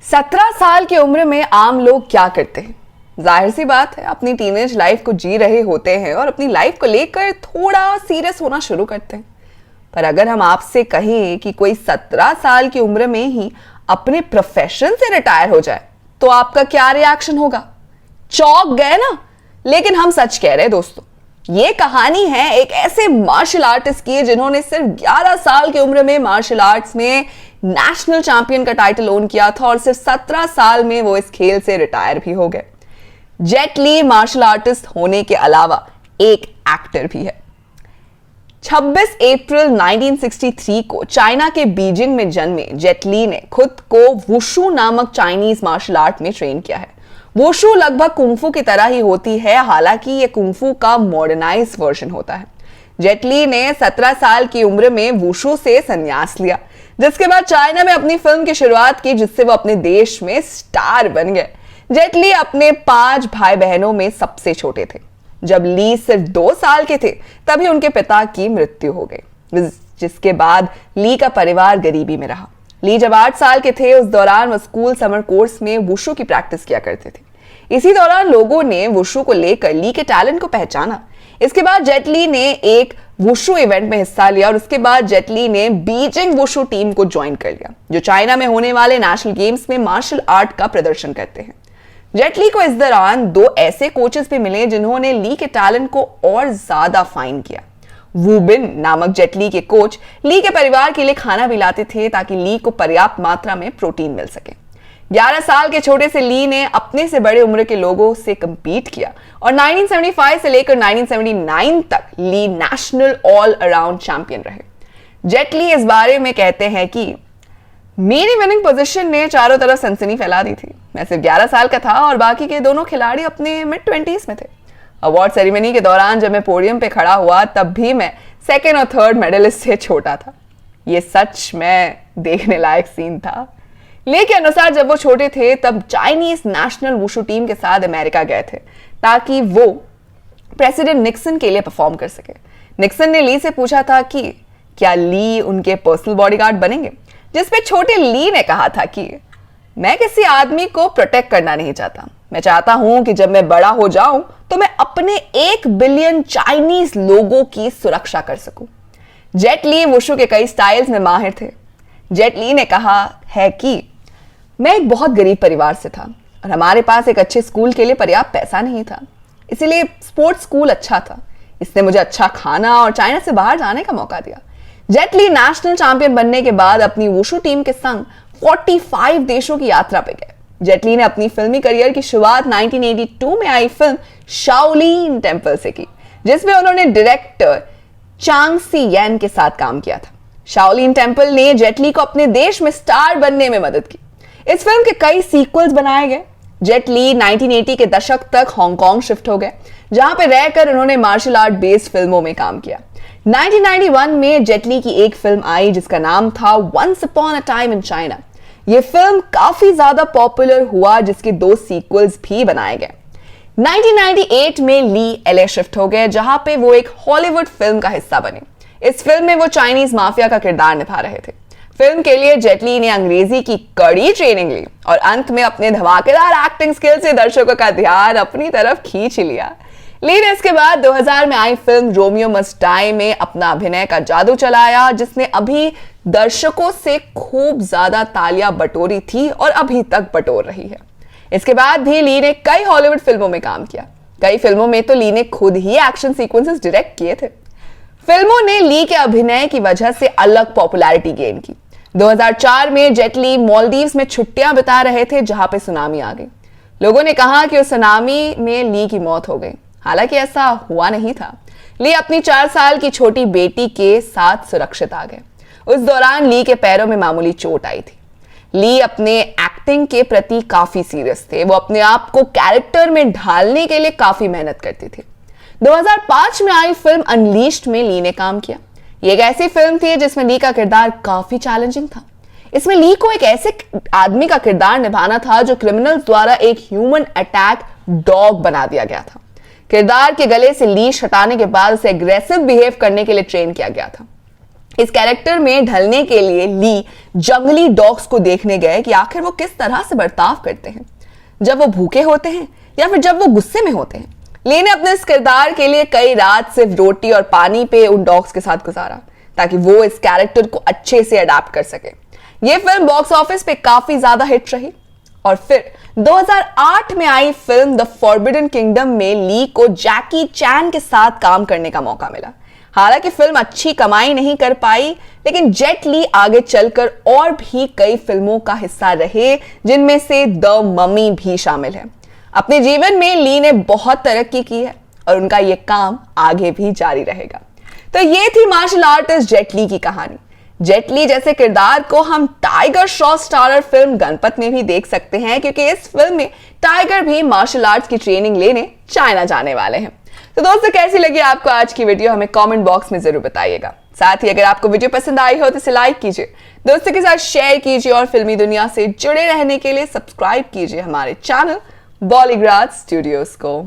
17 साल की उम्र में आम लोग क्या करते हैं? जाहिर सी बात है, अपनी टीनेज लाइफ को जी रहे होते हैं और अपनी लाइफ को लेकर थोड़ा सीरियस होना शुरू करते हैं। पर अगर हम आपसे कहें कि कोई 17 साल की उम्र में ही अपने प्रोफेशन से रिटायर हो जाए तो आपका क्या रिएक्शन होगा? चौंक गए ना? लेकिन हम सच कह रहे हैं दोस्तों, ये कहानी है एक ऐसे मार्शल आर्टिस्ट की जिन्होंने सिर्फ 11 साल की उम्र में मार्शल आर्ट्स में नेशनल चैंपियन का टाइटल ओन किया था और सिर्फ 17 साल में वो इस खेल से रिटायर भी हो गए। जेट ली मार्शल आर्टिस्ट होने के अलावा एक एक्टर भी है। 26 अप्रैल 1963 को चाइना के बीजिंग में जन्मे जेट ली ने खुद को वुशु नामक चाइनीज मार्शल आर्ट में ट्रेन किया है। वुशु लगभग कुंफू की तरह ही होती है, हालांकि ये कुंफू का मॉडर्नाइज वर्जन होता है। जेट ली ने 17 साल की उम्र में वुशु से संन्यास लिया, जिसके बाद चाइना में अपनी फिल्म की शुरुआत की, जिससे वो अपने देश में स्टार बन गए। जेट ली अपने 5 भाई बहनों में सबसे छोटे थे। जब ली सिर्फ 2 साल के थे तभी उनके पिता की मृत्यु हो गई, जिसके बाद ली का परिवार गरीबी में रहा। ली जब 8 साल के थे उस दौरान वो स्कूल समर कोर्स में वुशु की प्रैक्टिस किया करते थे। इसी दौरान लोगों ने वुशु को लेकर ली के टैलेंट को पहचाना। इसके बाद जेट ली ने एक वुशु इवेंट में हिस्सा लिया और उसके बाद जेट ली ने बीजिंग वुशु टीम को ज्वाइन कर लिया, जो चाइना में होने वाले नेशनल गेम्स में मार्शल आर्ट का प्रदर्शन करते हैं। जेट ली को इस दौरान 2 ऐसे कोचेस भी मिले जिन्होंने ली के टैलेंट को और ज्यादा फाइन किया। वू बिन नामक जेट ली के कोच ली के परिवार के लिए खाना भी लाते थे ताकि ली को पर्याप्त मात्रा में प्रोटीन मिल सके। 11 साल के छोटे से ली ने अपने से बड़े उम्र के लोगों से कंपीट किया और 1975 से लेकर 1979 तक ली नेशनल ऑल अराउंड चैंपियन रहे। जेट ली इस बारे में कहते हैं कि मेरी विनिंग पोजीशन ने चारों तरफ सनसनी फैला दी थी। मैं सिर्फ 11 साल का था और बाकी के दोनों खिलाड़ी अपने मिड 20s में थे। अवार्ड सेरेमनी के दौरान जब मैं पोडियम पे खड़ा हुआ तब भी मैं 2nd और 3rd मेडलिस्ट से छोटा था। ये सच में देखने लायक सीन था। ली के अनुसार जब वो छोटे थे तब चाइनीज नेशनल वुशु टीम के साथ अमेरिका गए थे ताकि वो प्रेसिडेंट निक्सन के लिए परफॉर्म कर सके। निक्सन ने ली से पूछा था कि क्या ली उनके पर्सनल बॉडीगार्ड बनेंगे, जिसपे छोटे ली ने कहा था कि मैं किसी आदमी को प्रोटेक्ट करना नहीं चाहता। मैं चाहता हूं कि जब मैं बड़ा हो जाऊं तो मैं अपने 1 बिलियन चाइनीज लोगों की सुरक्षा कर सकूं। जेट ली वुशु के कई स्टाइल्स में माहिर थे। जेट ली ने कहा है कि मैं एक बहुत गरीब परिवार से था और हमारे पास एक अच्छे स्कूल के लिए पर्याप्त पैसा नहीं था, इसीलिए स्पोर्ट्स स्कूल अच्छा था। इसने मुझे अच्छा खाना और चाइना से बाहर जाने का मौका दिया। जेट ली नेशनल चैंपियन बनने के बाद अपनी वुशु टीम के संग 45 देशों की यात्रा पे गए। जेट ली ने अपनी फिल्मी करियर की शुरुआत 1982 में आई फिल्म शाओलिन टेम्पल से की, जिसमें उन्होंने डायरेक्टर चांग सी यन के साथ काम किया था। शाओलिन टेम्पल ने जेट ली को अपने देश में स्टार बनने में मदद की। इस फिल्म के कई सीक्वल्स बनाए गए। जेट ली 1980 के दशक तक हांगकांग शिफ्ट हो गए, जहां पर रहकर उन्होंने मार्शल आर्ट बेस्ड फिल्मों में काम किया। 1991 में जेट ली की एक फिल्म आई जिसका नाम था once upon a time in China. यह फिल्म काफी ज्यादा पॉपुलर हुआ, जिसके 2 सीक्वल्स भी बनाए गए। 1998 में ली LA शिफ्ट हो गए, जहां पे वो एक हॉलीवुड फिल्म का हिस्सा बने। इस फिल्म में वो चाइनीज माफिया का किरदार निभा रहे थे। फिल्म के लिए जेट ली ने अंग्रेजी की कड़ी ट्रेनिंग ली और अंत में अपने धमाकेदार एक्टिंग स्किल से दर्शकों का ध्यान अपनी तरफ खींच लिया। ली ने इसके बाद 2000 में आई फिल्म रोमियो मस्ट डाई में अपना अभिनय का जादू चलाया, जिसने अभी दर्शकों से खूब ज्यादा तालियां बटोरी थी और अभी तक बटोर रही है। इसके बाद भी ली ने कई हॉलीवुड फिल्मों में काम किया। कई फिल्मों में तो ली ने खुद ही एक्शन सीक्वेंसेस डायरेक्ट किए थे। फिल्मों ने ली के अभिनय की वजह से अलग पॉपुलैरिटी गेन की। 2004 में जेट ली मालदीव्स में छुट्टियां बिता रहे थे, जहां पे सुनामी आ गई। लोगों ने कहा कि उस सुनामी में ली की मौत हो गई, हालांकि ऐसा हुआ नहीं था। ली अपनी 4 साल की छोटी बेटी के साथ सुरक्षित आ गए। उस दौरान ली के पैरों में मामूली चोट आई थी। ली अपने एक्टिंग के प्रति काफी सीरियस थे। वो अपने आप को कैरेक्टर में ढालने के लिए काफी मेहनत करती थी। 2005 में आई फिल्म अनलीश्ड में ली ने काम किया। ये एक ऐसी फिल्म थी जिसमें ली का किरदार काफी चैलेंजिंग था। इसमें ली को एक ऐसे आदमी का किरदार निभाना था जो क्रिमिनल्स द्वारा एक ह्यूमन अटैक डॉग बना दिया गया था। किरदार के गले से लीश हटाने के बाद उसे एग्रेसिव बिहेव करने के लिए ट्रेन किया गया था। इस कैरेक्टर में ढलने के लिए ली जंगली डॉग्स को देखने गए कि आखिर वो किस तरह से बर्ताव करते हैं जब वो भूखे होते हैं या फिर जब वो गुस्से में होते हैं। ली ने अपने इस किरदार के लिए कई रात सिर्फ रोटी और पानी पे उन डॉग्स के साथ गुजारा ताकि वो इस कैरेक्टर को अच्छे से अडैप्ट कर सके। ये फिल्म बॉक्स ऑफिस पे काफी ज्यादा हिट रही और फिर 2008 में आई फिल्म द फॉरबिडन किंगडम में ली को जैकी चैन के साथ काम करने का मौका मिला। हालांकि फिल्म अच्छी कमाई नहीं कर पाई, लेकिन जेट ली आगे चलकर और भी कई फिल्मों का हिस्सा रहे जिनमें से द ममी भी शामिल है। अपने जीवन में ली ने बहुत तरक्की की है और उनका यह काम आगे भी जारी रहेगा। तो ये थी मार्शल आर्टिस्ट जेट ली की कहानी। जेट ली जैसे किरदार को हम tiger Shroff starrer film Ganpat में भी देख सकते हैं, क्योंकि इस फिल्म में टाइगर भी मार्शल आर्ट्स की ट्रेनिंग लेने चाइना जाने वाले हैं। तो दोस्तों, कैसी लगी आपको आज की वीडियो, हमें कमेंट बॉक्स में जरूर बताइएगा। साथ ही अगर आपको वीडियो पसंद आई हो तो इसे लाइक कीजिए, दोस्तों के साथ शेयर कीजिए और फिल्मी दुनिया से जुड़े रहने के लिए सब्सक्राइब कीजिए हमारे चैनल बॉलीग्राज स्टूडियोज को।